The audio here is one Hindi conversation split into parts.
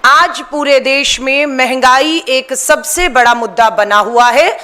आज पूरे देश में महंगाई एक सबसे बड़ा मुद्दा बना हुआ है,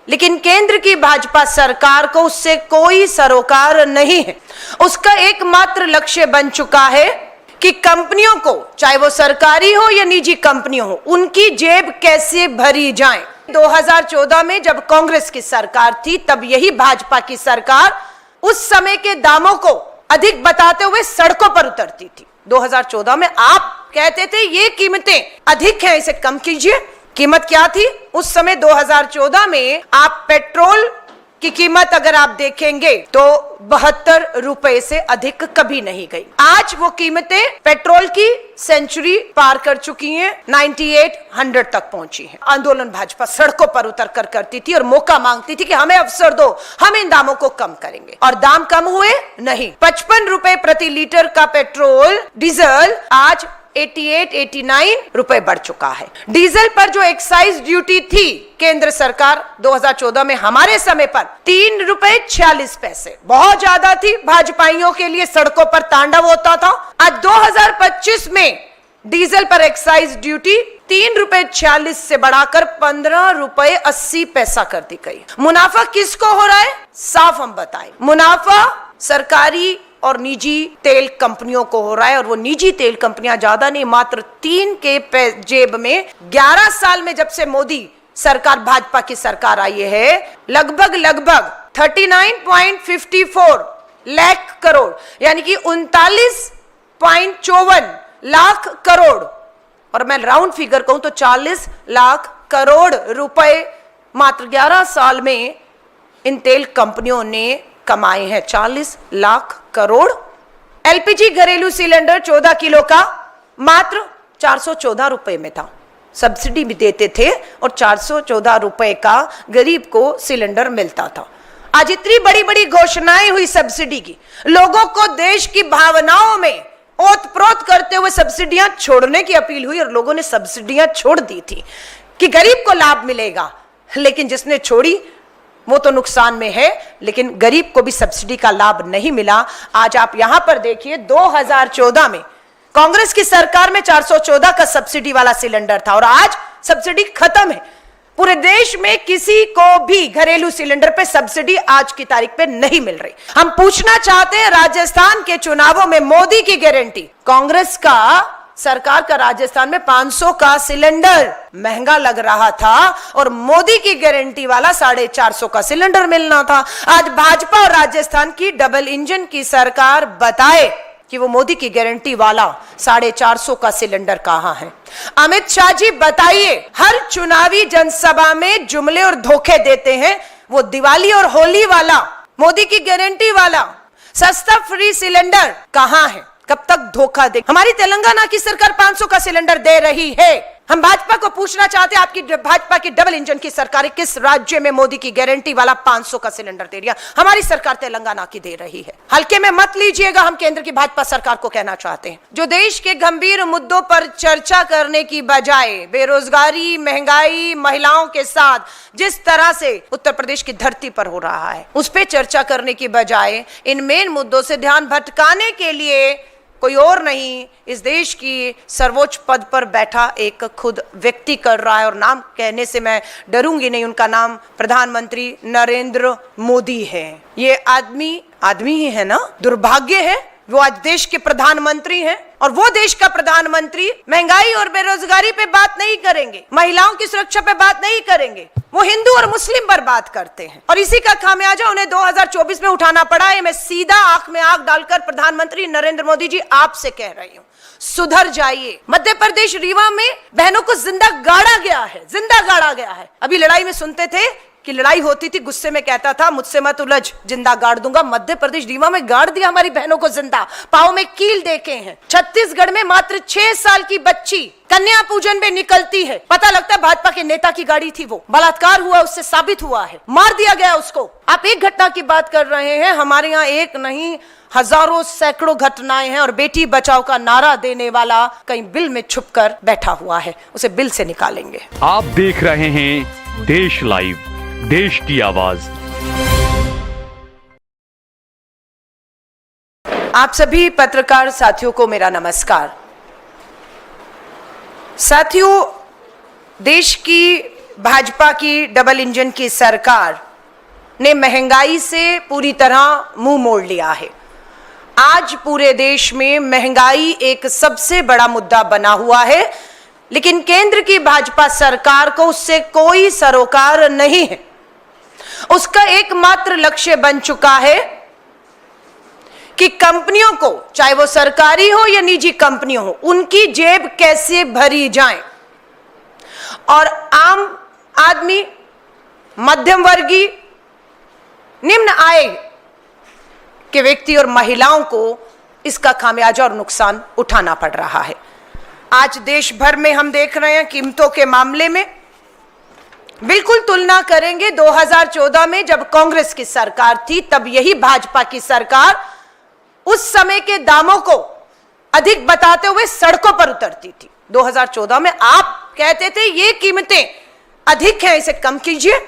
लेकिन केंद्र की भाजपा सरकार को उससे कोई सरोकार नहीं है। उसका एकमात्र लक्ष्य बन चुका है कि कंपनियों को, चाहे वो सरकारी हो या निजी कंपनियों हो, उनकी जेब कैसे भरी जाए। 2014 में जब कांग्रेस की सरकार थी, तब यही भाजपा की सरकार उस समय के दामों को अधिक बताते हुए सड़कों पर उतरती थी। 2014 में आप कहते थे ये कीमतें अधिक हैं, इसे कम कीजिए। कीमत क्या थी उस समय? 2014 में आप पेट्रोल की कीमत अगर आप देखेंगे तो 72 रुपए से अधिक कभी नहीं गई। आज वो कीमतें पेट्रोल की सेंचुरी पार कर चुकी हैं, 9800 तक पहुंची हैं। आंदोलन भाजपा सड़कों पर उतर कर करती थी और मौका मांगती थी कि हमें अवसर दो, हम इन दामों को कम करेंगे। और दाम कम हुए नहीं। 55 रुपए प्रति लीटर का पेट्रोल डीजल आज 88-89 रुपए बढ़ चुका है। डीजल पर जो एक्साइज ड्यूटी थी केंद्र सरकार 2014 में हमारे समय पर 3 रुपए 46 पैसे, बहुत ज्यादा थी। भाजपाइयों के लिए सड़कों पर तांडव होता था। आज 2025 में डीजल पर एक्साइज ड्यूटी 3 रुपए 46 से बढ़ाकर 15 रुपए 80 पैसा कर दी गई। मुनाफा किसको हो रहा है? साफ हम बताएं। मुनाफा सरकारी और निजी तेल कंपनियों को हो रहा है, और वो निजी तेल कंपनियां ज्यादा नहीं, मात्र 3 के जेब में 11 साल में जब से मोदी सरकार, भाजपा की सरकार आई है, लगभग 39.54 लाख करोड़, यानी कि 39.54 लाख करोड़, और मैं राउंड फिगर कहूं तो 40 लाख करोड़ रुपए मात्र 11 साल में इन तेल कंपनियों ने कमाए हैं। 40 लाख करोड़। एलपीजी घरेलू सिलेंडर 14 किलो का मात्र 414 रुपए में था। सब्सिडी भी देते थे और 414 रुपए का गरीब को सिलेंडर मिलता था। आज इतनी बड़ी बड़ी घोषणाएं हुई सब्सिडी की, लोगों को देश की भावनाओं में ओतप्रोत करते हुए सब्सिडियां छोड़ने की अपील हुई, और लोगों ने सब्सिडियां छोड़ दी थी कि गरीब को लाभ मिलेगा। लेकिन जिसने छोड़ी वो तो नुकसान में है, लेकिन गरीब को भी सब्सिडी का लाभ नहीं मिला। आज आप यहां पर देखिए, 2014 में कांग्रेस की सरकार में 414 का सब्सिडी वाला सिलेंडर था, और आज सब्सिडी खत्म है। पूरे देश में किसी को भी घरेलू सिलेंडर पे सब्सिडी आज की तारीख पे नहीं मिल रही। हम पूछना चाहते हैं, राजस्थान के चुनावों में मोदी की गारंटी, कांग्रेस का सरकार का राजस्थान में 500 का सिलेंडर महंगा लग रहा था, और मोदी की गारंटी वाला 450 का सिलेंडर मिलना था। आज भाजपा और राजस्थान की डबल इंजन की सरकार बताए कि वो मोदी की गारंटी वाला 450 का सिलेंडर कहां है। अमित शाह जी बताइए, हर चुनावी जनसभा में जुमले और धोखे देते हैं, वो दिवाली और होली वाला मोदी की गारंटी वाला सस्ता फ्री सिलेंडर कहां है? कब तक धोखा दे? हमारी तेलंगाना की सरकार 500 का सिलेंडर दे रही है। हम भाजपा को पूछना चाहते हैं, आपकी भाजपा की डबल इंजन की सरकार किस राज्य में मोदी की गारंटी वाला 500 का सिलेंडर दे रही है? हमारी सरकार तेलंगाना की दे रही है। हल्के में मत लीजिएगा, हम केंद्र की भाजपा सरकार को कहना चाहते हैं, जो देश के गंभीर मुद्दों पर चर्चा करने की बजाय बेरोजगारी, महंगाई, महिलाओं के साथ जिस तरह से उत्तर प्रदेश की धरती पर हो रहा है, उस पर चर्चा करने की बजाय इन मेन मुद्दों से ध्यान भटकाने के लिए कोई और नहीं, इस देश की सर्वोच्च पद पर बैठा एक खुद व्यक्ति कर रहा है। और नाम कहने से मैं डरूंगी नहीं, उनका नाम प्रधानमंत्री नरेंद्र मोदी है। ये आदमी ही है ना? दुर्भाग्य है, वो आज देश के प्रधानमंत्री हैं, और वो देश का प्रधानमंत्री महंगाई और बेरोजगारी पे बात नहीं करेंगे, महिलाओं की सुरक्षा पे बात नहीं करेंगे, वो हिंदू और मुस्लिम पर बात करते हैं। और इसी का खामियाजा उन्हें 2024 में उठाना पड़ा है। मैं सीधा आंख में आंख डालकर प्रधानमंत्री नरेंद्र मोदी जी आपसे कह रही हूँ, सुधर जाइए। मध्य प्रदेश रीवा में बहनों को जिंदा गाड़ा गया है, जिंदा गाड़ा गया है। अभी लड़ाई में सुनते थे कि लड़ाई होती थी, गुस्से में कहता था मुझसे मत उलझ, जिंदा गाड़ दूंगा। मध्य प्रदेश रीवा में गाड़ दिया हमारी बहनों को जिंदा, पांव में कील देके हैं। छत्तीसगढ़ में मात्र 6 साल की बच्ची कन्या पूजन में निकलती है, पता लगता है भाजपा के नेता की गाड़ी थी, वो बलात्कार हुआ, उससे साबित हुआ है, मार दिया गया उसको। आप एक घटना की बात कर रहे हैं, हमारे यहाँ एक नहीं हजारों सैकड़ों घटनाएं हैं, और बेटी बचाओ का नारा देने वाला कहीं बिल में छुपकर बैठा हुआ है, उसे बिल से निकालेंगे। आप देख रहे हैं देश लाइव, देश की आवाज। आप सभी पत्रकार साथियों को मेरा नमस्कार। साथियों, देश की भाजपा की डबल इंजन की सरकार ने महंगाई से पूरी तरह मुंह मोड़ लिया है। आज पूरे देश में महंगाई एक सबसे बड़ा मुद्दा बना हुआ है, लेकिन केंद्र की भाजपा सरकार को उससे कोई सरोकार नहीं है। उसका एकमात्र लक्ष्य बन चुका है कि कंपनियों को, चाहे वो सरकारी हो या निजी कंपनियों हो, उनकी जेब कैसे भरी जाए और आम आदमी, मध्यम वर्गीय, निम्न आय के व्यक्ति और महिलाओं को इसका खामियाजा और नुकसान उठाना पड़ रहा है। आज देश भर में हम देख रहे हैं कीमतों के मामले में, बिल्कुल तुलना करेंगे 2014 में जब कांग्रेस की सरकार थी, तब यही भाजपा की सरकार उस समय के दामों को अधिक बताते हुए सड़कों पर उतरती थी। 2014 में आप कहते थे ये कीमतें अधिक हैं, इसे कम कीजिए।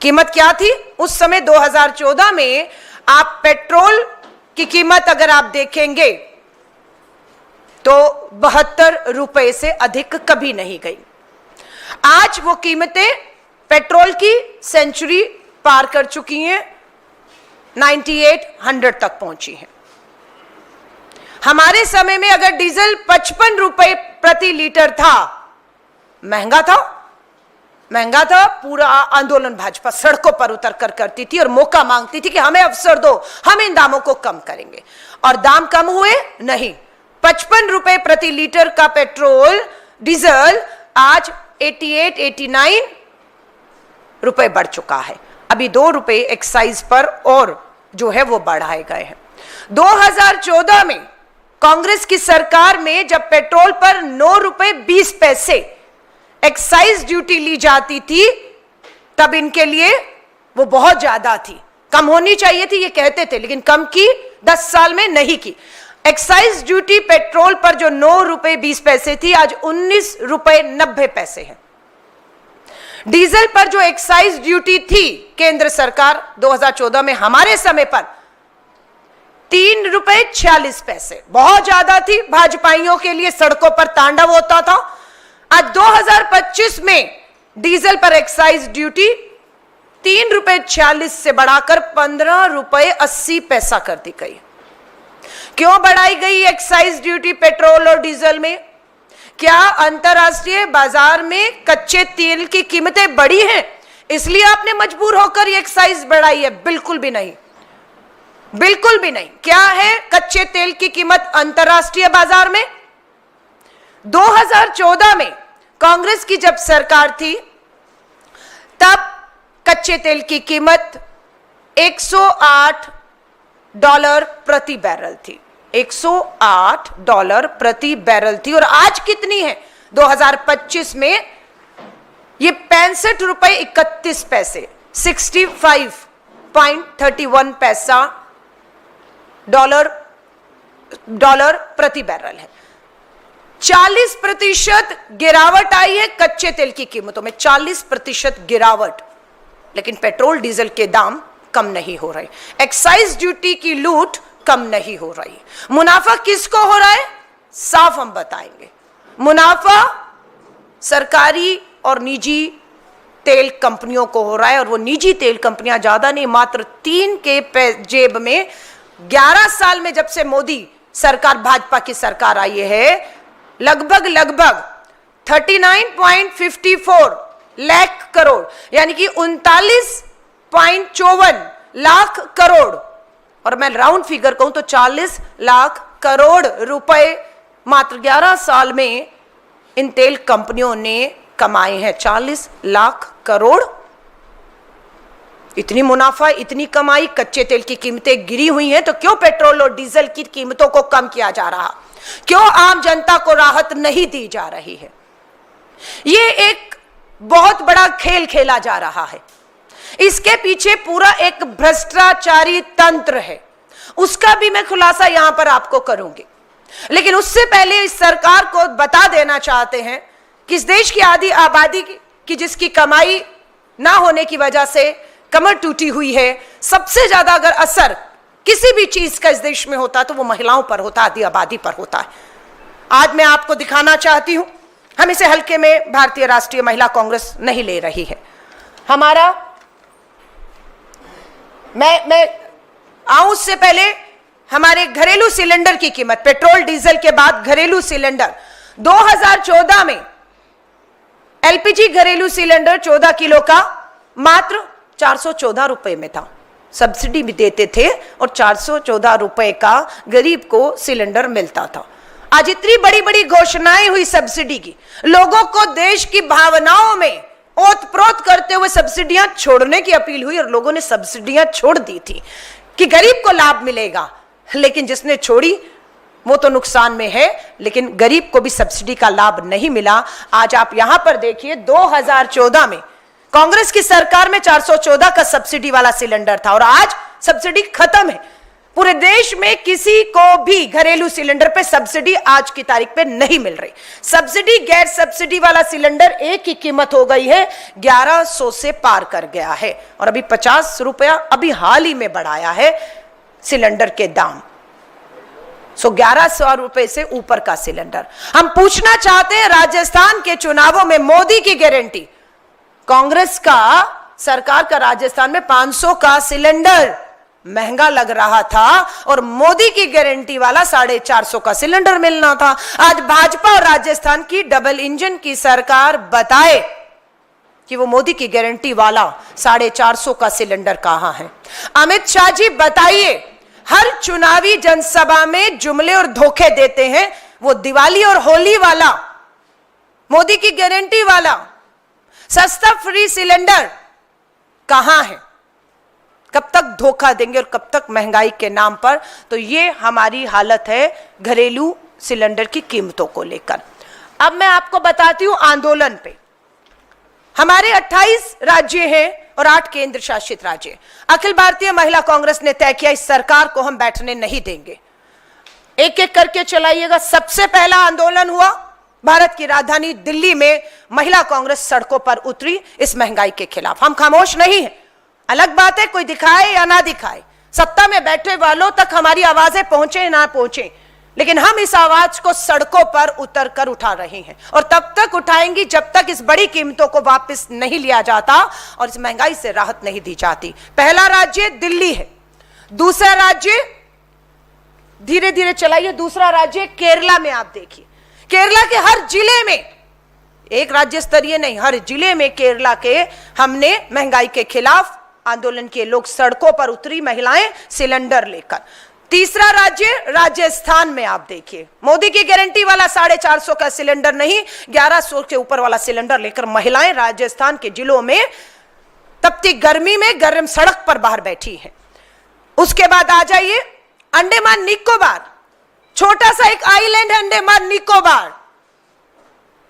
कीमत क्या थी उस समय? 2014 में आप पेट्रोल की कीमत अगर आप देखेंगे तो 72 रुपए से अधिक कभी नहीं गई। आज वो कीमतें पेट्रोल की सेंचुरी पार कर चुकी हैं, 9800 तक पहुंची हैं। हमारे समय में अगर डीजल 55 रुपए प्रति लीटर था, महंगा था, पूरा आंदोलन भाजपा सड़कों पर उतर कर करती थी और मौका मांगती थी कि हमें अवसर दो, हम इन दामों को कम करेंगे। और दाम कम हुए नहीं। 55 रुपए प्रति लीटर का पेट्रोल डीजल आज 88-89 रुपए बढ़ चुका है। अभी 2 रुपए एक्साइज पर और जो है वो बढ़ाए गए हैं। 2014 में कांग्रेस की सरकार में जब पेट्रोल पर 9 रुपए 20 पैसे एक्साइज ड्यूटी ली जाती थी, तब इनके लिए वो बहुत ज्यादा थी, कम होनी चाहिए थी ये कहते थे, लेकिन कम की 10 साल में नहीं की। एक्साइज ड्यूटी पेट्रोल पर जो 9 रुपए 20 पैसे थी, आज 19 रुपए 90 पैसे है। डीजल पर जो एक्साइज ड्यूटी थी केंद्र सरकार 2014 में हमारे समय पर 3 रुपए 46 पैसे, बहुत ज्यादा थी। भाजपाइयों के लिए सड़कों पर तांडव होता था। आज 2025 में डीजल पर एक्साइज ड्यूटी 3 रुपए 46 से बढ़ाकर 15 रुपए 80 पैसा कर दी गई। क्यों बढ़ाई गई एक्साइज ड्यूटी पेट्रोल और डीजल में? क्या अंतरराष्ट्रीय बाजार में कच्चे तेल की कीमतें बढ़ी हैं, इसलिए आपने मजबूर होकर ये एक्साइज बढ़ाई है? बिल्कुल भी नहीं, बिल्कुल भी नहीं। क्या है कच्चे तेल की कीमत अंतरराष्ट्रीय बाजार में? 2014 में कांग्रेस की जब सरकार थी, तब कच्चे तेल की कीमत $108 प्रति बैरल थी। $108 प्रति बैरल थी। और आज कितनी है 2025 में? ये 65 रुपए 31 पैसे, 65.31 पैसा डॉलर प्रति बैरल है। 40% गिरावट आई है कच्चे तेल की कीमतों में, 40% गिरावट। लेकिन पेट्रोल डीजल के दाम कम नहीं हो रहे, एक्साइज ड्यूटी की लूट कम नहीं हो रही। मुनाफा किसको हो रहा है? साफ हम बताएंगे। मुनाफा सरकारी और निजी तेल कंपनियों को हो रहा है, और वो निजी तेल कंपनियां ज्यादा नहीं, मात्र 3 के जेब में 11 साल में जब से मोदी सरकार, भाजपा की सरकार आई है, लगभग 39.54 लाख करोड़, यानी कि 39.54 लाख करोड़, और मैं राउंड फिगर कहूं तो 40 लाख करोड़ रुपए मात्र 11 साल में इन तेल कंपनियों ने कमाए हैं। 40 लाख करोड़, इतनी मुनाफा, इतनी कमाई, कच्चे तेल की कीमतें गिरी हुई हैं, तो क्यों पेट्रोल और डीजल की कीमतों को कम किया जा रहा? क्यों आम जनता को राहत नहीं दी जा रही है? ये एक बहुत बड़ा खेल खेला जा रहा है। इसके पीछे पूरा एक भ्रष्टाचारी तंत्र है, उसका भी मैं खुलासा यहां पर आपको करूंगी। लेकिन उससे पहले इस सरकार को बता देना चाहते हैं कि इस देश की आधी आबादी की जिसकी कमाई ना होने की वजह से कमर टूटी हुई है, सबसे ज्यादा अगर असर किसी भी चीज का इस देश में होता तो वो महिलाओं पर होता, आधी आबादी पर होता है। आज मैं आपको दिखाना चाहती हूं हम इसे हल्के में भारतीय राष्ट्रीय महिला कांग्रेस नहीं ले रही है। हमारा मैं आऊं उससे पहले हमारे घरेलू सिलेंडर की कीमत, पेट्रोल डीजल के बाद घरेलू सिलेंडर 2014 में एलपीजी घरेलू सिलेंडर 14 किलो का मात्र 414 रुपए में था। सब्सिडी भी देते थे और 414 रुपए का गरीब को सिलेंडर मिलता था। आज इतनी बड़ी बड़ी घोषणाएं हुई सब्सिडी की, लोगों को देश की भावनाओं में ओतप्रोत करते हुए सब्सिडियां छोड़ने की अपील हुई और लोगों ने सब्सिडियां छोड़ दी थी कि गरीब को लाभ मिलेगा, लेकिन जिसने छोड़ी वो तो नुकसान में है, लेकिन गरीब को भी सब्सिडी का लाभ नहीं मिला। आज आप यहां पर देखिए 2014 में कांग्रेस की सरकार में 414 का सब्सिडी वाला सिलेंडर था और आज सब्सिडी खत्म है। पूरे देश में किसी को भी घरेलू सिलेंडर पे सब्सिडी आज की तारीख पे नहीं मिल रही। सब्सिडी गैर सब्सिडी वाला सिलेंडर एक की कीमत हो गई है 1100 से पार कर गया है और अभी 50 रुपया अभी हाल ही में बढ़ाया है सिलेंडर के दाम। 1100 रुपए से ऊपर का सिलेंडर। हम पूछना चाहते हैं, राजस्थान के चुनावों में मोदी की गारंटी, कांग्रेस का सरकार का राजस्थान में 500 का सिलेंडर महंगा लग रहा था और मोदी की गारंटी वाला 450 का सिलेंडर मिलना था। आज भाजपा और राजस्थान की डबल इंजन की सरकार बताए कि वो मोदी की गारंटी वाला 450 का सिलेंडर कहां है। अमित शाह जी बताइए, हर चुनावी जनसभा में जुमले और धोखे देते हैं, वो दिवाली और होली वाला मोदी की गारंटी वाला सस्ता फ्री सिलेंडर कहां है? कब तक धोखा देंगे और कब तक महंगाई के नाम पर? तो ये हमारी हालत है घरेलू सिलेंडर की कीमतों को लेकर। अब मैं आपको बताती हूं आंदोलन पे। हमारे 28 राज्य हैं और 8 केंद्र शासित राज्य। अखिल भारतीय महिला कांग्रेस ने तय किया इस सरकार को हम बैठने नहीं देंगे, एक एक करके चलाइएगा। सबसे पहला आंदोलन हुआ भारत की राजधानी दिल्ली में, महिला कांग्रेस सड़कों पर उतरी इस महंगाई के खिलाफ। हम खामोश नहीं हैं, अलग बात है कोई दिखाए या ना दिखाए, सत्ता में बैठे वालों तक हमारी आवाजें पहुंचे ना पहुंचे, लेकिन हम इस आवाज को सड़कों पर उतर कर उठा रहे हैं और तब तक उठाएंगी जब तक इस बड़ी कीमतों को वापस नहीं लिया जाता और इस महंगाई से राहत नहीं दी जाती। पहला राज्य दिल्ली है, दूसरा राज्य धीरे धीरे चलाइए, दूसरा राज्य केरला में। आप देखिए केरला के हर जिले में, एक राज्य स्तरीय नहीं, हर जिले में केरला के हमने महंगाई के खिलाफ आंदोलन किए, लोग सड़कों पर उतरी, महिलाएं सिलेंडर लेकर। तीसरा राज्य राजस्थान में आप देखिए, मोदी की गारंटी वाला 450 का सिलेंडर नहीं, 1100 के ऊपर वाला सिलेंडर लेकर महिलाएं राजस्थान के जिलों में तपती गर्मी में गर्म सड़क पर बाहर बैठी हैं। उसके बाद आ जाइए अंडमान निकोबार, छोटा सा एक आइलैंड है अंडमान निकोबार,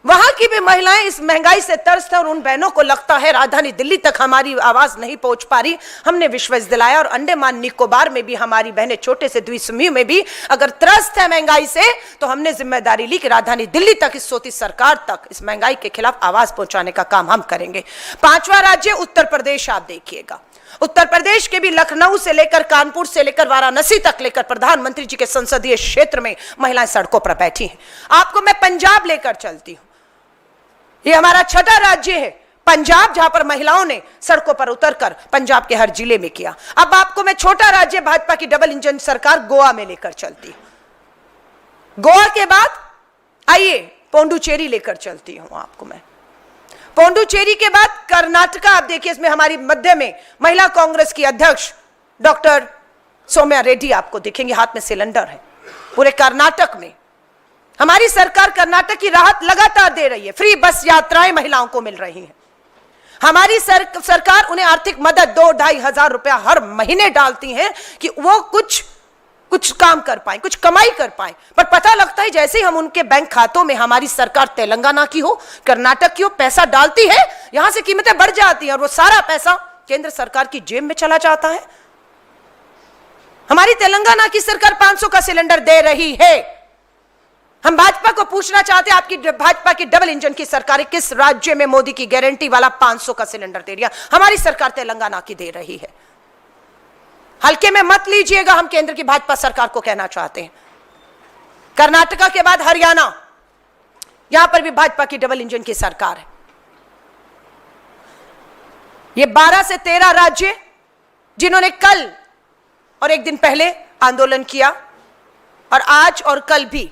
वहां की भी महिलाएं इस महंगाई से तरसते और उन बहनों को लगता है राजधानी दिल्ली तक हमारी आवाज नहीं पहुंच पा रही। हमने विश्वास दिलाया और अंडमान निकोबार में भी हमारी बहनें छोटे से द्वीपसमूह में भी अगर त्रस्त है महंगाई से, तो हमने जिम्मेदारी ली कि राजधानी दिल्ली तक, इस सोती सरकार तक इस महंगाई के खिलाफ आवाज पहुंचाने का काम हम करेंगे। पांचवा राज्य उत्तर प्रदेश आप देखिएगा, उत्तर प्रदेश के भी लखनऊ से लेकर कानपुर से लेकर वाराणसी तक लेकर प्रधानमंत्री जी के संसदीय क्षेत्र में महिलाएं सड़कों पर बैठी हैं। आपको मैं पंजाब लेकर चलती हूं, ये हमारा छठा राज्य है पंजाब, जहां पर महिलाओं ने सड़कों पर उतरकर पंजाब के हर जिले में किया। अब आपको मैं छोटा राज्य भाजपा की डबल इंजन सरकार गोवा में लेकर चलती हूं। गोवा के बाद आइए पोंडुचेरी लेकर चलती हूं आपको मैं। पोंडुचेरी के बाद कर्नाटका आप देखिए, इसमें हमारी मध्य में महिला कांग्रेस की अध्यक्ष डॉक्टर सौम्या रेड्डी आपको दिखेंगे, हाथ में सिलेंडर है। पूरे कर्नाटक में हमारी सरकार कर्नाटक की राहत लगातार दे रही है, फ्री बस यात्राएं महिलाओं को मिल रही हैं। हमारी सरकार उन्हें आर्थिक मदद 2-2.5 हजार रुपया हर महीने डालती है कि वो कुछ काम कर पाए, कुछ कमाई कर पाए। पर पता लगता है जैसे ही हम उनके बैंक खातों में, हमारी सरकार तेलंगाना की हो, कर्नाटक की हो, पैसा डालती है, यहां से कीमतें बढ़ जाती हैं और वो सारा पैसा केंद्र सरकार की जेब में चला जाता है। हमारी तेलंगाना की सरकार 500 का सिलेंडर दे रही है। हम भाजपा को पूछना चाहते हैं, आपकी भाजपा की डबल इंजन की सरकार किस राज्य में मोदी की गारंटी वाला 500 का सिलेंडर दे रही है? हमारी सरकार तेलंगाना की दे रही है। हल्के में मत लीजिएगा, हम केंद्र की भाजपा सरकार को कहना चाहते हैं। कर्नाटका के बाद हरियाणा, यहां पर भी भाजपा की डबल इंजन की सरकार है। ये 12 से 13 राज्य जिन्होंने कल और एक दिन पहले आंदोलन किया, और आज और कल भी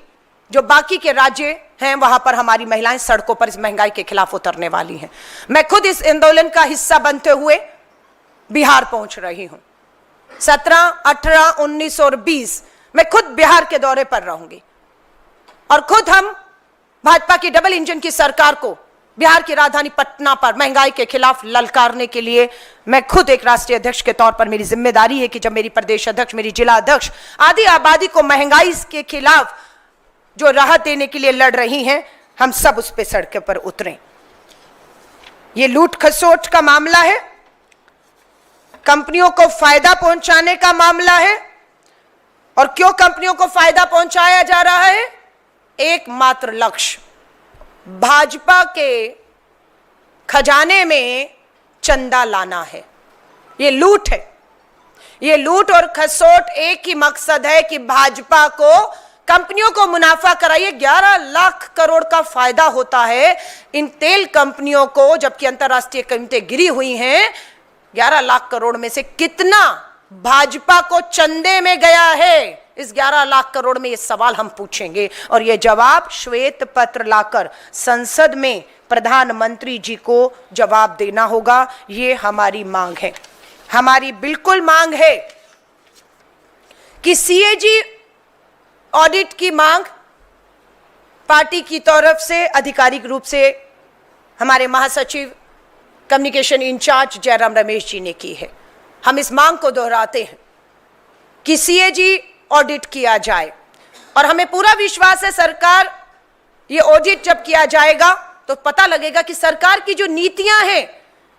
जो बाकी के राज्य हैं वहां पर हमारी महिलाएं सड़कों पर इस महंगाई के खिलाफ उतरने वाली हैं। मैं खुद इस आंदोलन का हिस्सा बनते हुए बिहार पहुंच रही हूं। 17, 18, 19 और 20 मैं खुद बिहार के दौरे पर रहूंगी, और खुद हम भाजपा की डबल इंजन की सरकार को बिहार की राजधानी पटना पर महंगाई के खिलाफ ललकारने के लिए मैं खुद एक राष्ट्रीय अध्यक्ष के तौर पर मेरी जिम्मेदारी है कि जब मेरी प्रदेश अध्यक्ष, मेरी जिला अध्यक्ष आदि आबादी को महंगाई के खिलाफ जो राहत देने के लिए लड़ रही हैं, हम सब उस पे सड़कों पर उतरें। ये लूट खसोट का मामला है, कंपनियों को फायदा पहुंचाने का मामला है। और क्यों कंपनियों को फायदा पहुंचाया जा रहा है? एकमात्र लक्ष्य भाजपा के खजाने में चंदा लाना है। ये लूट है, ये लूट और खसोट एक ही मकसद है कि भाजपा को, कंपनियों को मुनाफा कराइए। 11 लाख करोड़ का फायदा होता है इन तेल कंपनियों को, जबकि अंतरराष्ट्रीय कीमतें गिरी हुई हैं। 11 लाख करोड़ में से कितना भाजपा को चंदे में गया है? इस 11 लाख करोड़ में ये सवाल हम पूछेंगे, और ये जवाब श्वेत पत्र लाकर संसद में प्रधानमंत्री जी को जवाब देना होगा। ये हमारी मांग है, हमारी बिल्कुल मांग है कि सीएजी ऑडिट की मांग पार्टी की तरफ से आधिकारिक रूप से हमारे महासचिव कम्युनिकेशन इंचार्ज जयराम रमेश जी ने की है। हम इस मांग को दोहराते हैं कि सीएजी ऑडिट किया जाए, और हमें पूरा विश्वास है सरकार, ये ऑडिट जब किया जाएगा तो पता लगेगा कि सरकार की जो नीतियां हैं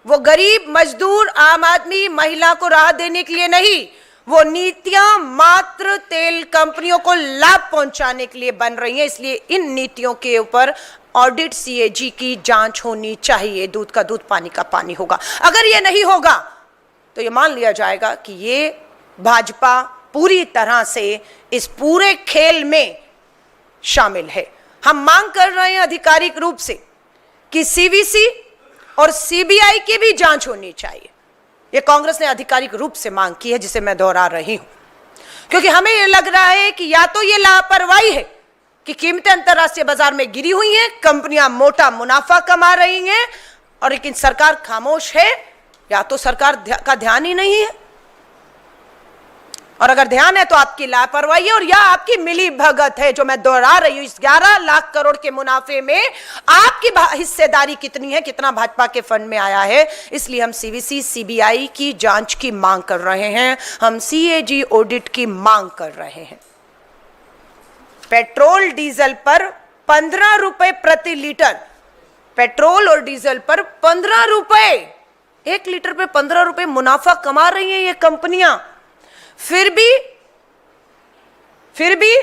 वो गरीब, मजदूर, आम आदमी, महिला को राहत देने के लिए नहीं, वो नीतियां मात्र तेल कंपनियों को लाभ पहुंचाने के लिए बन रही हैं। इसलिए इन नीतियों के ऊपर ऑडिट, सीएजी की जांच होनी चाहिए। दूध का दूध, पानी का पानी होगा। अगर ये नहीं होगा तो ये मान लिया जाएगा कि ये भाजपा पूरी तरह से इस पूरे खेल में शामिल है। हम मांग कर रहे हैं आधिकारिक रूप से कि सीवीसी और सीबीआई की भी जांच होनी चाहिए। ये कांग्रेस ने आधिकारिक रूप से मांग की है, जिसे मैं दोहरा रही हूं, क्योंकि हमें ये लग रहा है कि या तो ये लापरवाही है कि कीमतें अंतरराष्ट्रीय बाजार में गिरी हुई हैं, कंपनियां मोटा मुनाफा कमा रही हैं, और लेकिन सरकार खामोश है, या तो सरकार का ध्यान ही नहीं है। और अगर ध्यान है तो आपकी लापरवाही है, और या आपकी मिली भगत है, जो मैं दोहरा रही हूं। इस 11 लाख करोड़ के मुनाफे में आपकी हिस्सेदारी कितनी है, कितना भाजपा के फंड में आया है? इसलिए हम सीवीसी, सीबीआई की जांच की मांग कर रहे हैं, हम सीएजी ऑडिट की मांग कर रहे हैं। पेट्रोल डीजल पर 15 रुपए प्रति लीटर, पेट्रोल और डीजल पर 15 रुपए, 1 लीटर पे 15 रुपए मुनाफा कमा रही हैं ये कंपनियां। फिर भी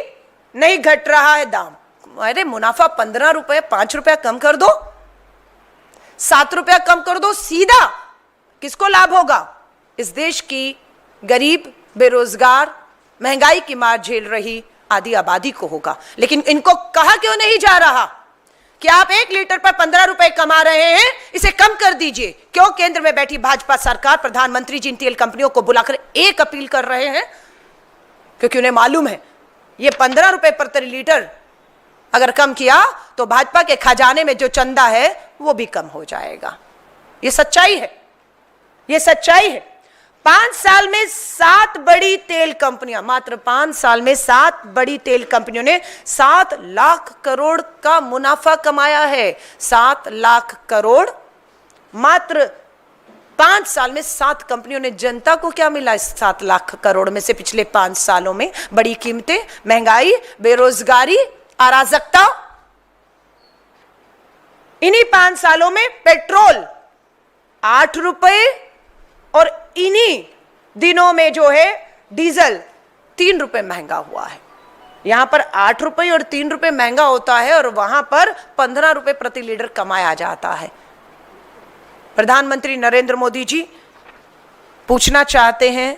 नहीं घट रहा है दाम। अरे मुनाफा 15 रुपए, 5 रुपया कम कर दो, 7 रुपया कम कर दो, सीधा किसको लाभ होगा? इस देश की गरीब, बेरोजगार, महंगाई की मार झेल रही आधी आबादी को होगा। लेकिन इनको कहा क्यों नहीं जा रहा कि आप 1 लीटर पर 15 रुपए कमा रहे हैं, इसे कम कर दीजिए? क्यों केंद्र में बैठी भाजपा सरकार, प्रधानमंत्री जी इन तेल कंपनियों को बुलाकर एक अपील कर रहे हैं? क्योंकि उन्हें मालूम है ये 15 रुपए प्रति लीटर अगर कम किया तो भाजपा के खजाने में जो चंदा है वो भी कम हो जाएगा। ये सच्चाई है, ये सच्चाई है। 5 साल में 7 बड़ी तेल कंपनियां, मात्र 5 साल में 7 बड़ी तेल कंपनियों ने 7 लाख करोड़ का मुनाफा कमाया है। 7 लाख करोड़ मात्र 5 साल में 7 कंपनियों ने। जनता को क्या मिला इस 7 लाख करोड़ में से पिछले 5 सालों में? बड़ी कीमतें, महंगाई, बेरोजगारी, अराजकता। इन्हीं 5 सालों में पेट्रोल 8 रुपए, और इन्हीं दिनों में जो है डीजल 3 रुपए महंगा हुआ है। यहां पर 8 रुपए और 3 रुपए महंगा होता है, और वहां पर 15 रुपए प्रति लीटर कमाया जाता है। प्रधानमंत्री नरेंद्र मोदी जी पूछना चाहते हैं,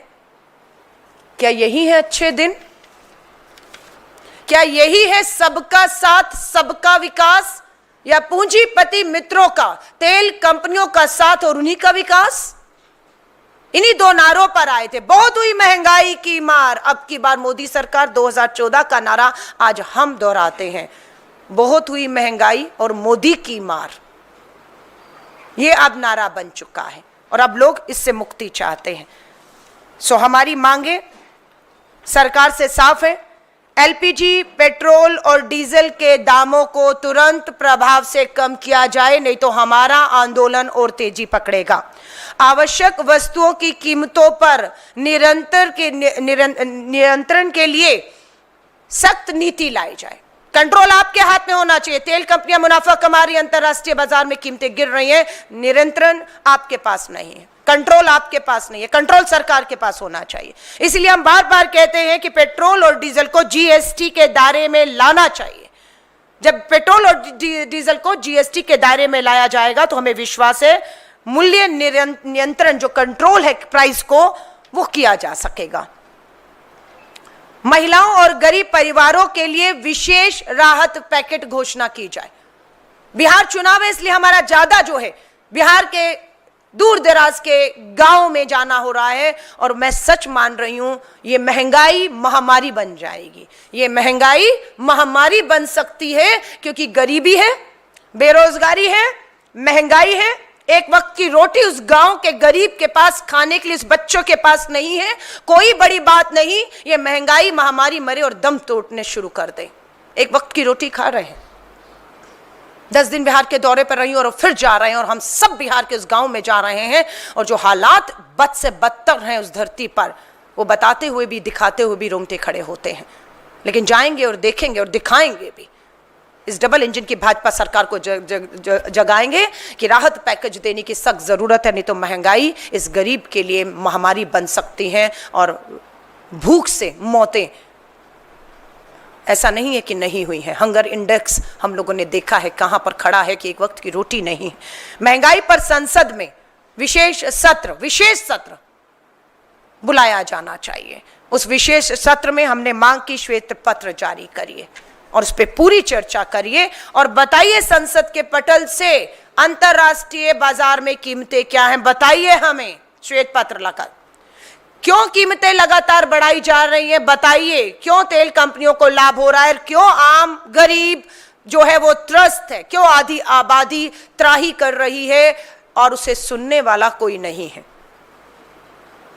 क्या यही है अच्छे दिन? क्या यही है सबका साथ, सबका विकास? या पूंजीपति मित्रों का, तेल कंपनियों का साथ और उन्हीं का विकास? इन्हीं दो नारों पर आए थे। बहुत हुई महंगाई की मार, अब की बार मोदी सरकार 2014 का नारा आज हम दोहराते हैं। बहुत हुई महंगाई और मोदी की मार, ये अब नारा बन चुका है और अब लोग इससे मुक्ति चाहते हैं। सो हमारी मांगे सरकार से साफ है, एलपीजी, पेट्रोल और डीजल के दामों को तुरंत प्रभाव से कम किया जाए, नहीं तो हमारा आंदोलन और तेजी पकड़ेगा। आवश्यक वस्तुओं की कीमतों पर नियंत्रण के लिए सख्त नीति लाई जाए। कंट्रोल आपके हाथ में होना चाहिए। तेल कंपनियां मुनाफा कमा रही, अंतरराष्ट्रीय बाजार में कीमतें गिर रही हैं, नियंत्रण आपके पास नहीं है, कंट्रोल आपके पास नहीं है, कंट्रोल सरकार के पास होना चाहिए। इसलिए हम बार बार कहते हैं कि पेट्रोल और डीजल को जीएसटी के दायरे में लाना चाहिए। जब पेट्रोल और डीजल को जीएसटी के दायरे में लाया जाएगा तो हमें विश्वास है मूल्य नियंत्रण, जो कंट्रोल है प्राइस को, वो किया जा सकेगा। महिलाओं और गरीब परिवारों के लिए विशेष राहत पैकेट घोषणा की जाए। बिहार चुनाव है, इसलिए हमारा ज्यादा जो है बिहार के दूर दराज के गांव में जाना हो रहा है और मैं सच मान रही हूं ये महंगाई महामारी बन जाएगी। ये महंगाई महामारी बन सकती है क्योंकि गरीबी है, बेरोजगारी है, महंगाई है। एक वक्त की रोटी उस गांव के गरीब के पास खाने के लिए, उस बच्चों के पास नहीं है। कोई बड़ी बात नहीं, ये महंगाई महामारी मरे और दम तोड़ने शुरू कर दे। एक वक्त की रोटी खा रहे हैं, 10 दिन बिहार के दौरे पर रही और फिर जा रहे हैं और हम सब बिहार के उस गांव में जा रहे हैं और जो हालात बद से बदतर हैं उस धरती पर, वो बताते हुए भी, दिखाते हुए भी रोंगटे खड़े होते हैं। लेकिन जाएंगे और देखेंगे और दिखाएंगे भी। इस डबल इंजन की भाजपा सरकार को जगाएंगे कि राहत पैकेज देने की सख्त जरूरत है, नहीं तो महंगाई इस गरीब के लिए महामारी बन सकती है और भूख से मौतें ऐसा नहीं है कि नहीं हुई है। हंगर इंडेक्स हम लोगों ने देखा है कहां पर खड़ा है कि एक वक्त की रोटी नहीं है। महंगाई पर संसद में विशेष सत्र बुलाया जाना चाहिए। उस विशेष सत्र में हमने मांग की, श्वेत पत्र जारी करिए और उस पर पूरी चर्चा करिए और बताइए संसद के पटल से अंतरराष्ट्रीय बाजार में कीमतें क्या हैं, बताइए हमें श्वेत पत्र लगा। क्यों कीमतें लगातार बढ़ाई जा रही हैं, बताइए। क्यों तेल कंपनियों को लाभ हो रहा है, क्यों आम गरीब जो है वो त्रस्त है, क्यों आधी आबादी त्राही कर रही है और उसे सुनने वाला कोई नहीं है।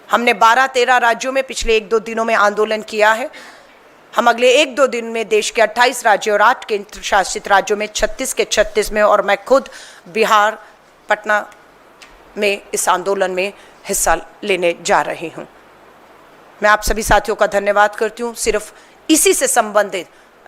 हमने 12-13 राज्यों में पिछले 1-2 दिनों में आंदोलन किया है। हम अगले 1-2 दिन में देश के 28 राज्यों और 8 केंद्र शासित राज्यों में 36 के 36 में, और मैं खुद बिहार, पटना में इस आंदोलन में हिस्सा लेने जा रही हूं। मैं आप सभी साथियों का धन्यवाद करती हूं, सिर्फ इसी से संबंधित,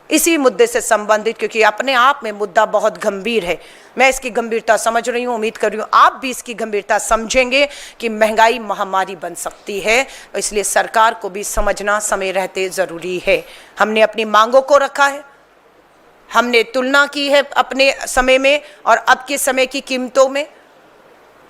इसी मुद्दे से संबंधित, क्योंकि अपने आप में मुद्दा बहुत गंभीर है। मैं इसकी गंभीरता समझ रही हूं, उम्मीद कर रही हूं आप भी इसकी गंभीरता समझेंगे कि महंगाई महामारी बन सकती है। इसलिए सरकार को भी समझना समय रहते जरूरी है। हमने अपनी मांगों को रखा है, हमने तुलना की है अपने समय में और अब के समय की कीमतों में।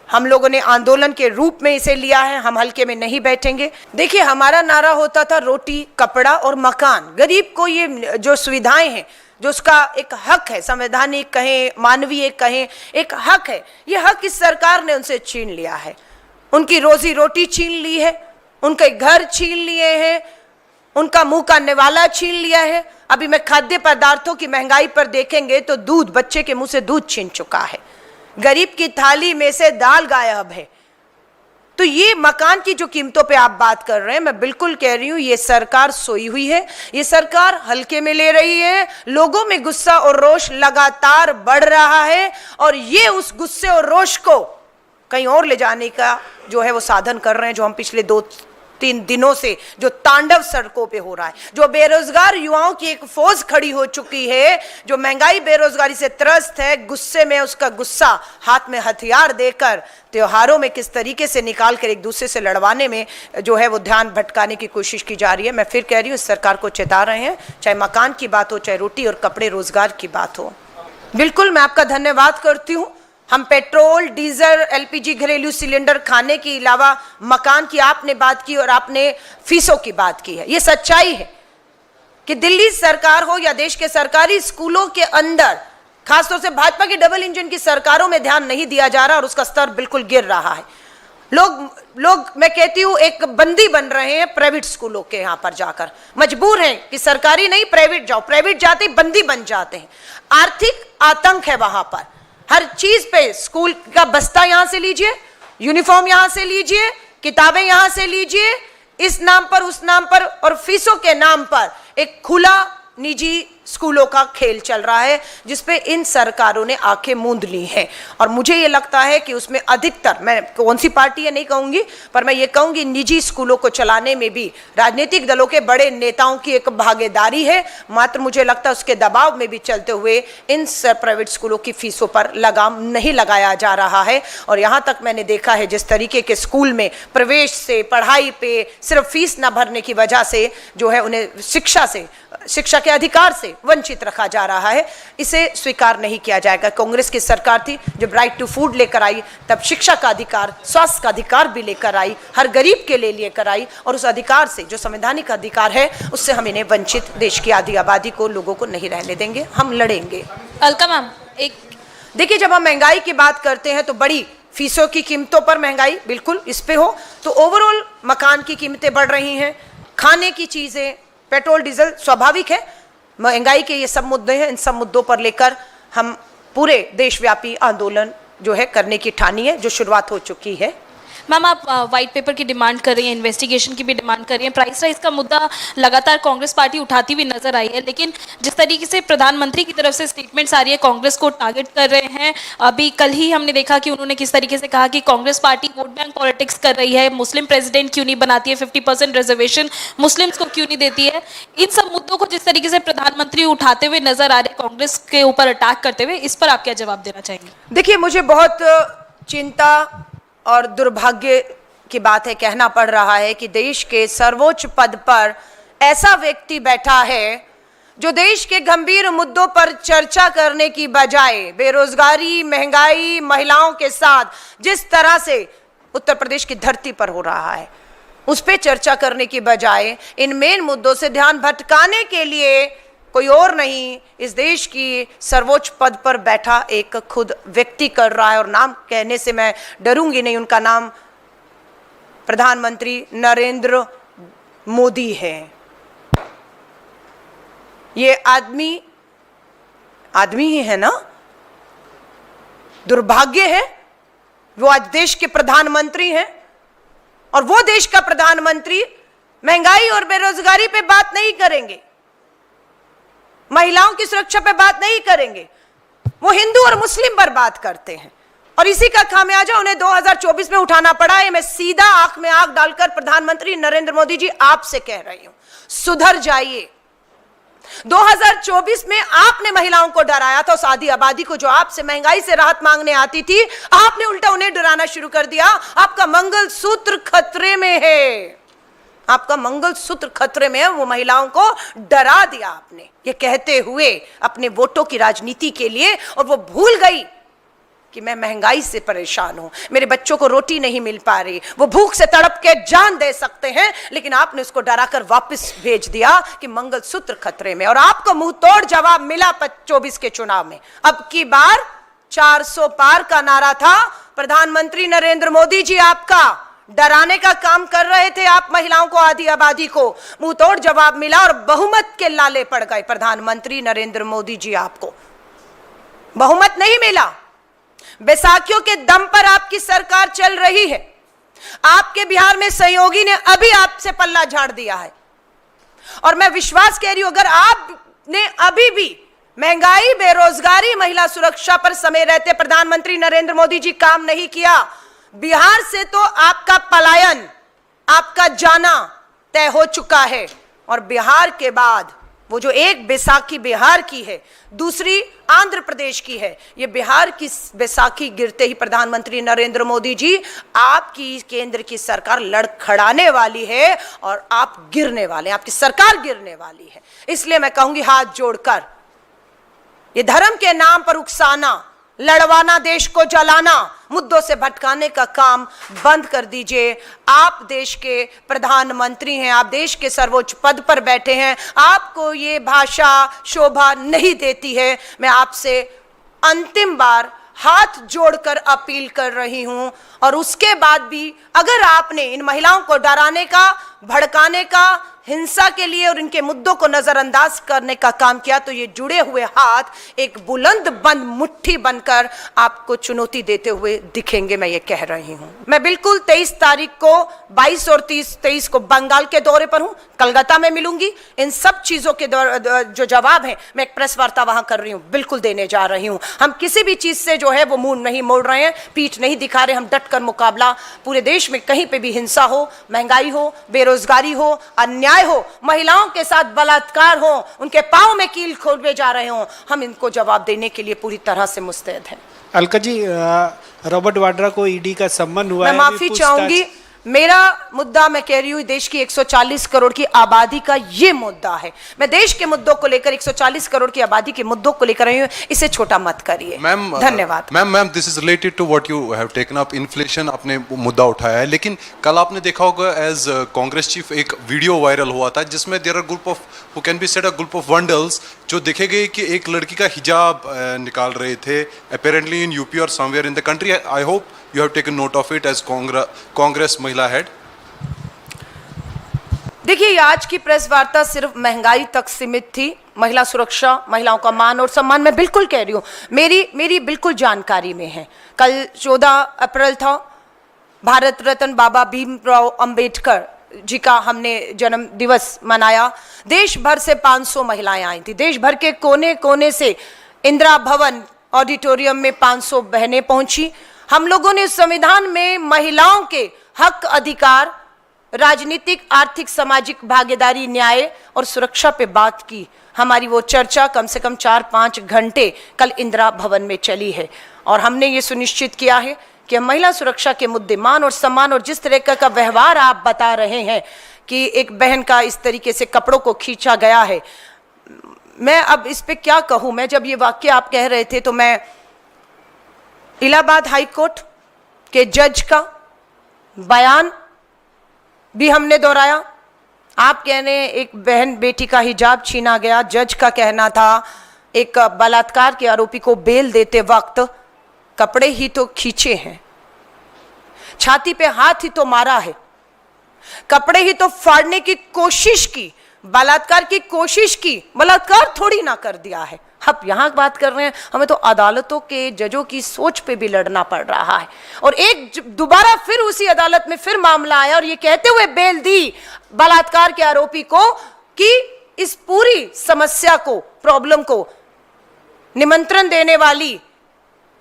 हम लोगों ने आंदोलन के रूप में इसे लिया है, हम हल्के में नहीं बैठेंगे। देखिए, हमारा नारा होता था रोटी, कपड़ा और मकान। गरीब को ये जो सुविधाएं हैं, जो उसका एक हक है, संवैधानिक कहें, मानवीय कहें, एक हक है, ये हक इस सरकार ने उनसे छीन लिया है। उनकी रोजी रोटी छीन ली है, उनके घर छीन लिए हैं, उनका मुंह का निवाला छीन लिया है। अभी मैं खाद्य पदार्थों की महंगाई पर देखेंगे तो दूध, बच्चे के मुंह से दूध छीन चुका है, गरीब की थाली में से दाल गायब है। तो ये मकान की जो कीमतों पे आप बात कर रहे हैं, मैं बिल्कुल कह रही हूं ये सरकार सोई हुई है, ये सरकार हल्के में ले रही है। लोगों में गुस्सा और रोष लगातार बढ़ रहा है और ये उस गुस्से और रोष को कहीं और ले जाने का जो है वो साधन कर रहे हैं, जो हम पिछले 2-3 दिनों से जो तांडव सड़कों पे हो रहा है। जो बेरोजगार युवाओं की एक फौज खड़ी हो चुकी है, जो महंगाई बेरोजगारी से त्रस्त है, गुस्से में उसका गुस्सा हाथ में हथियार देकर त्योहारों में किस तरीके से निकाल कर एक दूसरे से लड़वाने में जो है वो ध्यान भटकाने की कोशिश की जा रही है। मैं फिर कह रही हूँ, इस सरकार को चेता रहे हैं, चाहे मकान की बात हो, चाहे रोटी और कपड़े रोजगार की बात हो। बिल्कुल मैं आपका धन्यवाद करती हूँ। हम पेट्रोल, डीजल, एलपीजी, घरेलू सिलेंडर, खाने के अलावा मकान की आपने बात की और आपने फीसों की बात की है। ये सच्चाई है कि दिल्ली सरकार हो या देश के सरकारी स्कूलों के अंदर खासतौर से भाजपा की डबल इंजन की सरकारों में ध्यान नहीं दिया जा रहा और उसका स्तर बिल्कुल गिर रहा है। लोग मैं कहती हूं एक बंदी बन रहे हैं प्राइवेट स्कूलों के, यहां पर जाकर मजबूर हैं कि सरकारी नहीं प्राइवेट जाओ, प्राइवेट जाते ही बंदी बन जाते हैं। आर्थिक आतंक है वहां पर, हर चीज पे स्कूल का बस्ता यहां से लीजिए, यूनिफॉर्म यहां से लीजिए, किताबें यहां से लीजिए, इस नाम पर उस नाम पर और फीसों के नाम पर एक खुला निजी स्कूलों का खेल चल रहा है जिसपे इन सरकारों ने आंखें मूंद ली हैं। और मुझे ये लगता है कि उसमें अधिकतर, मैं कौन सी पार्टी है नहीं कहूंगी, पर मैं ये कहूंगी निजी स्कूलों को चलाने में भी राजनीतिक दलों के बड़े नेताओं की एक भागीदारी है। मात्र मुझे लगता है उसके दबाव में भी चलते हुए इन प्राइवेट स्कूलों की फीसों पर लगाम नहीं लगाया जा रहा है। और यहां तक मैंने देखा है जिस तरीके के स्कूल में प्रवेश से, पढ़ाई पे सिर्फ फीस न भरने की वजह से जो है उन्हें शिक्षा के अधिकार से वंचित रखा जा रहा है, इसे स्वीकार नहीं किया जाएगा। कांग्रेस की सरकार थी जब राइट टू फूड लेकर आई, तब शिक्षा का अधिकार, स्वास्थ्य का अधिकार भी लेकर आई, हर गरीब के लिए लेकर आई, और उस अधिकार से जो संवैधानिक अधिकार है उससे हम इन्हें वंचित देश की आधी आबादी को, लोगों को नहीं रहने देंगे, हम लड़ेंगे। अलका मैम, एक देखिए, जब हम महंगाई की बात करते हैं तो बड़ी फीसों की कीमतों पर महंगाई बिल्कुल इस पे हो तो ओवरऑल मकान की कीमतें बढ़ रही हैं, खाने की चीजें, पेट्रोल डीजल, स्वाभाविक है। महंगाई के ये सब मुद्दे हैं, इन सब मुद्दों पर लेकर हम पूरे देशव्यापी आंदोलन जो है करने की ठानी है, जो शुरुआत हो चुकी है। मैम, आप वाइट पेपर की डिमांड कर रही हैं, इन्वेस्टिगेशन की भी डिमांड कर रही हैं, प्राइस राइज का मुद्दा लगातार कांग्रेस पार्टी उठाती हुई नजर आई है, लेकिन जिस तरीके से प्रधानमंत्री की तरफ से स्टेटमेंट्स आ रही है, कांग्रेस को टारगेट कर रहे हैं। अभी कल ही हमने देखा कि उन्होंने किस तरीके से कहा कि Congress party vote bank politics कर रही है, मुस्लिम प्रेसिडेंट क्यों नहीं बनाती है, 50% रिजर्वेशन मुस्लिम्स को क्यों नहीं देती है। इन सब मुद्दों को जिस तरीके से प्रधानमंत्री उठाते हुए नजर आ रहे, कांग्रेस के ऊपर अटैक करते हुए, इस पर आप क्या जवाब देना चाहेंगे? देखिए, मुझे बहुत चिंता और दुर्भाग्य की बात है, कहना पड़ रहा है कि देश के सर्वोच्च पद पर ऐसा व्यक्ति बैठा है जो देश के गंभीर मुद्दों पर चर्चा करने की बजाय बेरोजगारी, महंगाई, महिलाओं के साथ जिस तरह से उत्तर प्रदेश की धरती पर हो रहा है उस पर चर्चा करने की बजाय इन मेन मुद्दों से ध्यान भटकाने के लिए कोई और नहीं, इस देश की सर्वोच्च पद पर बैठा एक खुद व्यक्ति कर रहा है। और नाम कहने से मैं डरूंगी नहीं, उनका नाम प्रधानमंत्री नरेंद्र मोदी है। ये आदमी ही है ना? दुर्भाग्य है, वो आज देश के प्रधानमंत्री हैं और वो देश का प्रधानमंत्री महंगाई और बेरोजगारी पे बात नहीं करेंगे, महिलाओं की सुरक्षा पे बात नहीं करेंगे, वो हिंदू और मुस्लिम पर बात करते हैं। और इसी का खामियाजा उन्हें 2024 में उठाना पड़ा है। मैं सीधा आंख में आंख डालकर प्रधानमंत्री नरेंद्र मोदी जी आपसे कह रही हूं, सुधर जाइए। 2024 में आपने महिलाओं को डराया था, उस आधी आबादी को जो आपसे महंगाई से राहत मांगने आती थी, आपने उल्टा उन्हें डराना शुरू कर दिया। आपका मंगलसूत्र खतरे में है, आपका मंगलसूत्र खतरे में है, वो महिलाओं को डरा दिया आपने, ये कहते हुए अपने वोटों की राजनीति के लिए। और वो भूल गई कि मैं महंगाई से परेशान हूं, मेरे बच्चों को रोटी नहीं मिल पा रही, वो भूख से तड़प के जान दे सकते हैं, लेकिन आपने उसको डराकर वापस भेज दिया कि मंगलसूत्र खतरे में। और आपको मुंह तोड़ जवाब मिला 24 के चुनाव में। अब की बार 400 पार का नारा था, प्रधानमंत्री नरेंद्र मोदी जी आपका डराने का काम कर रहे थे, आप महिलाओं को, आधी आबादी को। मुंह तोड़ जवाब मिला और बहुमत के लाले पड़ गए प्रधानमंत्री नरेंद्र मोदी जी। आपको बहुमत नहीं मिला, बैसाखियों के दम पर आपकी सरकार चल रही है। आपके बिहार में सहयोगी ने अभी आपसे पल्ला झाड़ दिया है और मैं विश्वास कह रही हूं, अगर आपने अभी भी महंगाई, बेरोजगारी, महिला सुरक्षा पर समय रहते प्रधानमंत्री नरेंद्र मोदी जी काम नहीं किया, बिहार से तो आपका पलायन, आपका जाना तय हो चुका है। और बिहार के बाद वो जो एक बैसाखी बिहार की है, दूसरी आंध्र प्रदेश की है, ये बिहार की बैसाखी गिरते ही प्रधानमंत्री नरेंद्र मोदी जी आपकी केंद्र की सरकार लड़खड़ाने वाली है और आप गिरने वाले हैं, आपकी सरकार गिरने वाली है। इसलिए मैं कहूंगी, हाथ जोड़कर ये धर्म के नाम पर उकसाना, लड़वाना, देश को जलाना, मुद्दों से भटकाने का काम बंद कर दीजिए। आप देश के प्रधानमंत्री हैं, आप देश के सर्वोच्च पद पर बैठे हैं, आपको ये भाषा शोभा नहीं देती है। मैं आपसे अंतिम बार हाथ जोड़कर अपील कर रही हूं, और उसके बाद भी अगर आपने इन महिलाओं को डराने का, भड़काने का, हिंसा के लिए और इनके मुद्दों को नजरअंदाज करने का काम किया, तो ये जुड़े हुए हाथ एक बुलंद बंद मुट्ठी बनकर आपको चुनौती देते हुए दिखेंगे, मैं ये कह रही हूं। मैं बिल्कुल 23 तारीख को, 22 और 23 को बंगाल के दौरे पर हूं, कलकत्ता में मिलूंगी। इन सब चीजों के जो जवाब है, मैं एक प्रेस वार्ता वहां कर रही हूं, बिल्कुल देने जा रही हूं। हम किसी भी चीज से जो है वो मुंह नहीं मोड़ रहे हैं, पीठ नहीं दिखा रहे, हम डट कर मुकाबला, पूरे देश में कहीं पे भी हिंसा हो, महंगाई हो, बेरोजगारी हो, अन्याय हो, महिलाओं के साथ बलात्कार हो, उनके पांव में कील खोले जा रहे हो, हम इनको जवाब देने के लिए पूरी तरह से मुस्तैद हैं। अलका जी, रॉबर्ट वाड्रा को ईडी का सम्मन हुआ है। मैं माफी चाहूंगी, मेरा मुद्दा, मैं कह रही हूं, देश की 140 करोड़ की आबादी का ये मुद्दा है। मैं देश के मुद्दों को लेकर, 140 करोड़ की आबादी के मुद्दों को लेकर आई हूं, इसे छोटा मत करिए। धन्यवाद। Ma'am this is related to what you have taken up, inflation आपने मुद्दा उठाया है, लेकिन कल आपने देखा होगा एज कांग्रेस चीफ एक वीडियो वायरल हुआ था जिसमें there are group of who can be said a group of vandals, जो देखे गए कि एक लड़की का हिजाब निकाल रहे थे, अपेरेंटली इन यूपी और somewhere in the country. I hope you have taken note of it as Congress महिला हेड। देखिए, आज की प्रेस वार्ता सिर्फ महंगाई तक सीमित थी, महिला सुरक्षा, महिलाओं का मान और सम्मान, मैं बिल्कुल कह रही हूं, मेरी बिल्कुल जानकारी में है। कल 14 अप्रैल था, भारत रत्न बाबा भीमराव अंबेडकर जी का हमने जन्म दिवस मनाया। देश भर से 500 महिलाएं आई थी, देश भर के कोने कोने से इंदिरा भवन ऑडिटोरियम में 500 बहनें पहुंची। हम लोगों ने संविधान में महिलाओं के हक, अधिकार, राजनीतिक, आर्थिक, सामाजिक भागीदारी, न्याय और सुरक्षा पे बात की। हमारी वो चर्चा कम से कम 4-5 घंटे कल इंदिरा भवन में चली है, और हमने ये सुनिश्चित किया है कि महिला सुरक्षा के मुद्दे, मान और सम्मान, और जिस तरह का व्यवहार आप बता रहे हैं कि एक बहन का इस तरीके से कपड़ों को खींचा गया है, मैं अब इस पे क्या कहूं। मैं जब ये वाक्य आप कह रहे थे तो मैं इलाहाबाद हाई कोर्ट के जज का बयान भी हमने दोहराया। आप कह रहे हैं एक बहन बेटी का हिजाब छीना गया, जज का कहना था एक बलात्कार के आरोपी को बेल देते वक्त कपड़े ही तो खींचे हैं, छाती पे हाथ ही तो मारा है, कपड़े ही तो फाड़ने की कोशिश की, बलात्कार की कोशिश की, बलात्कार थोड़ी ना कर दिया है। अब यहां बात कर रहे हैं, हमें तो अदालतों के जजों की सोच पे भी लड़ना पड़ रहा है, और एक दोबारा फिर उसी अदालत में फिर मामला आया और ये कहते हुए बेल दी बलात्कार के आरोपी को कि इस पूरी समस्या को, प्रॉब्लम को निमंत्रण देने वाली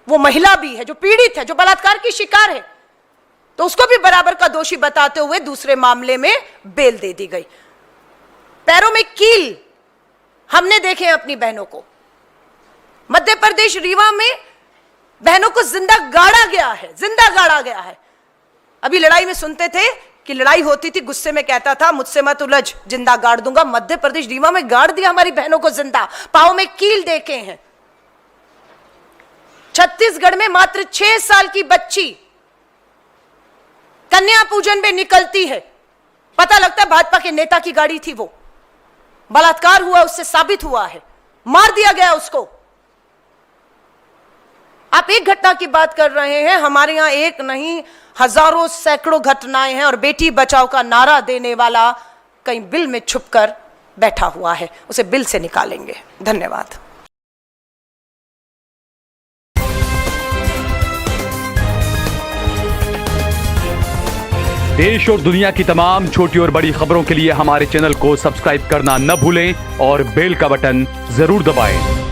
वो महिला भी है जो पीड़ित है, जो बलात्कार की शिकार है, तो उसको भी बराबर का दोषी बताते हुए दूसरे मामले में बेल दे दी गई। पैरों में कील हमने देखे हैं अपनी बहनों को। मध्य प्रदेश रीवा में बहनों को जिंदा गाड़ा गया है, जिंदा गाड़ा गया है। अभी लड़ाई में सुनते थे कि लड़ाई होती थी, गुस्से में कहता था मुझसे मत उलझ, जिंदा गाड़ दूंगा। मध्य प्रदेश रीवा में गाड़ दिया हमारी बहनों को जिंदा, पांव में कील देके हैं। छत्तीसगढ़ में मात्र 6 साल की बच्ची कन्या पूजन में निकलती है, पता लगता है भाजपा के नेता की गाड़ी थी, वो बलात्कार हुआ, उससे साबित हुआ है, मार दिया गया उसको। आप एक घटना की बात कर रहे हैं, हमारे यहां एक नहीं हजारों सैकड़ों घटनाएं हैं, और बेटी बचाओ का नारा देने वाला कहीं बिल में छुपकर बैठा हुआ है, उसे बिल से निकालेंगे। धन्यवाद। देश और दुनिया की तमाम छोटी और बड़ी खबरों के लिए हमारे चैनल को सब्सक्राइब करना न भूलें और बेल का बटन जरूर दबाएं।